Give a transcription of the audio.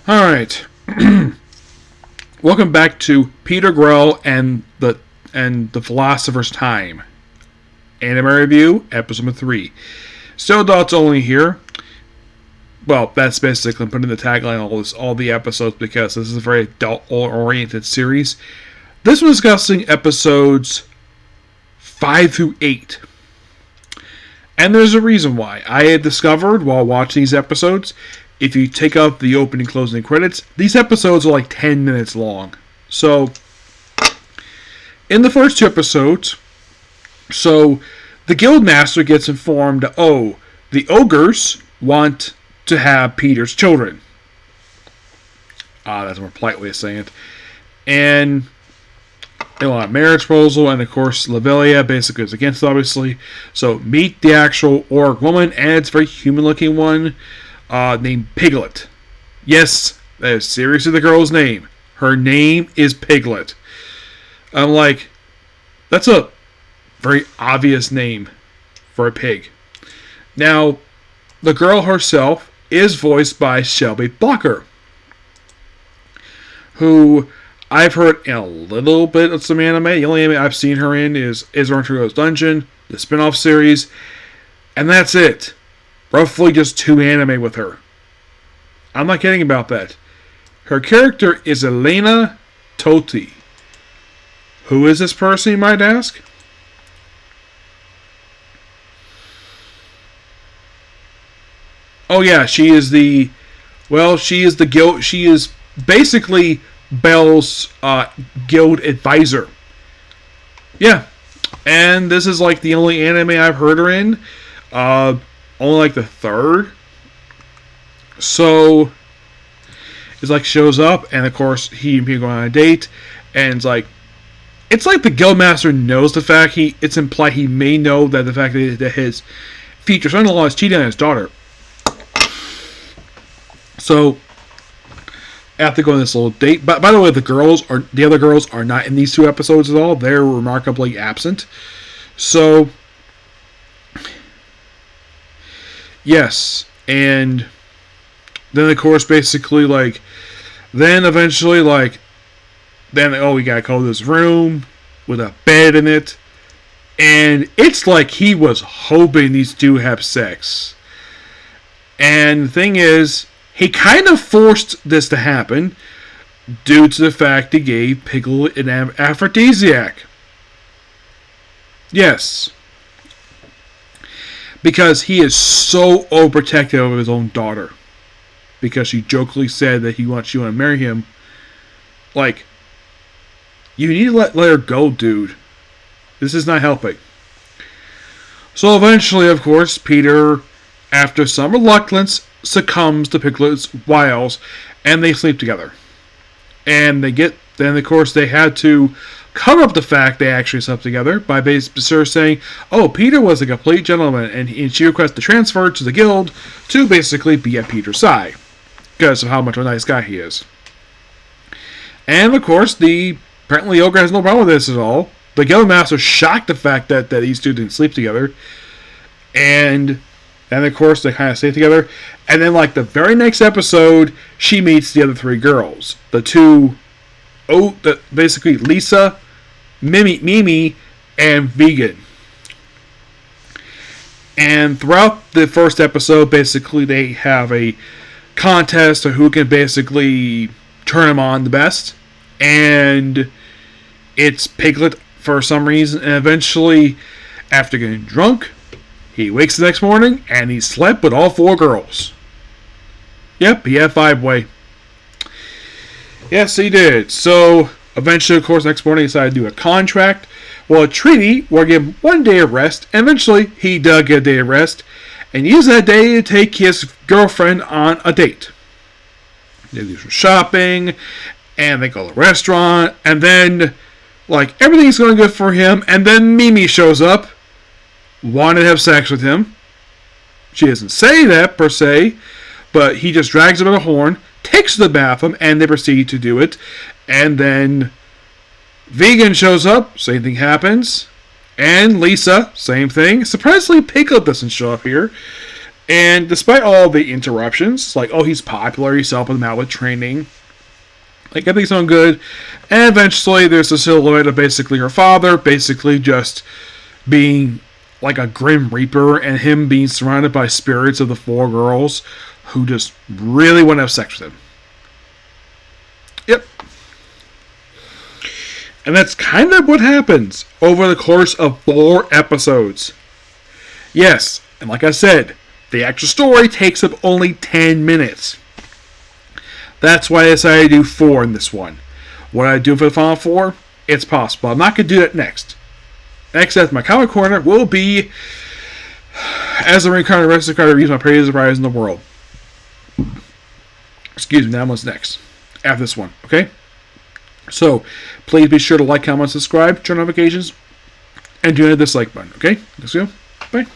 Alright. Welcome back to Peter Grell and the Philosopher's Time. Anime Review, Episode number 3. Still adults only here. Well, that's basically putting the tagline on all the episodes because this is a very adult-oriented series. This one's discussing episodes 5 through 8. And there's a reason why. I had discovered while watching these episodes, if you take out the opening, closing credits, these episodes are like 10 minutes long. So, in the first two episodes, the Guildmaster gets informed, the ogres want to have Peter's children. That's a more polite way of saying it. And they want a marriage proposal, and of course, Lavelia basically is against it, obviously. So, meet the actual orc woman, and it's a very human-looking one, named Piglet. Yes, that is seriously the girl's name. Her name is Piglet. I'm like, that's a very obvious name for a pig. Now, the girl herself is voiced by Shelby Blocker, who I've heard in a little bit of some anime. The only anime I've seen her in is Orange Dungeon, the spin-off series, and that's it. Roughly just 2 anime with her. I'm not kidding about that. Her character is Elena Toti. Who is this person, you might ask? Oh yeah, she is basically Belle's guild advisor. Yeah. And this is like the only anime I've heard her in. Only like the 3rd. So it's like shows up, and of course he go on a date, and it's like the Guildmaster knows the fact it's implied he may know that the fact that his future son-in-law is cheating on his daughter. So after going on this little date, by the way, the other girls are not in these 2 episodes at all. They're remarkably absent. So yes, and then of course basically then we gotta go to this room with a bed in it, and it's like he was hoping these 2 have sex. And the thing is, he kind of forced this to happen due to the fact he gave Piglet an aphrodisiac. Yes. Because he is so overprotective of his own daughter. Because she jokingly said that you want to marry him. Like, you need to let her go, dude. This is not helping. So eventually, of course, Peter, after some reluctance, succumbs to Piglet's wiles, and they sleep together. And then of course they had to cover up the fact they actually slept together by basically saying, Peter was a complete gentleman, and she requests to transfer to the guild to basically be at Peter's side, because of how much of a nice guy he is. And of course, apparently Ogre has no problem with this at all. The Guildmaster shocked the fact that these 2 didn't sleep together, and then of course they kind of stay together. And then the very next episode, she meets the other 3 girls. The 2, basically Lisa, Mimi, and Vegan. And throughout the first episode, basically they have a contest of who can basically turn them on the best. And it's Piglet for some reason. And eventually, after getting drunk, he wakes the next morning and he slept with all 4 girls. Yep, he had 5-way. Yes, he did. So, eventually, of course, next morning he decided to do a contract. Well, a treaty will give him 1 day of rest. And eventually, he did get a day of rest. And used that day to take his girlfriend on a date. They do some shopping. And they go to a restaurant. And then, everything's going good for him. And then Mimi shows up. Wanted to have sex with him. She doesn't say that, per se. But he just drags her by the horn. Takes her to the bathroom. And they proceed to do it. And then Vegan shows up. Same thing happens. And Lisa, same thing. Surprisingly, Piglet doesn't show up here. And despite all the interruptions, like, oh, he's popular, he's helping them out with training, like, everything's going good. And eventually, there's a silhouette of basically her father, basically just being like a grim reaper, and him being surrounded by spirits of the 4 girls who just really want to have sex with him. Yep. And that's kind of what happens over the course of 4 episodes. Yes, and like I said, the actual story takes up only 10 minutes. That's why I decided to do 4 in this one. What I do for the final 4? It's possible. I'm not going to do that next. Next, as my comic corner, will be as the reincarnated wrestler card reviews my prettiest rise in the world. Excuse me, that one's next. After this one, okay? So, please be sure to like, comment, subscribe, turn on notifications, and do the dislike button, okay? Let's go. Bye.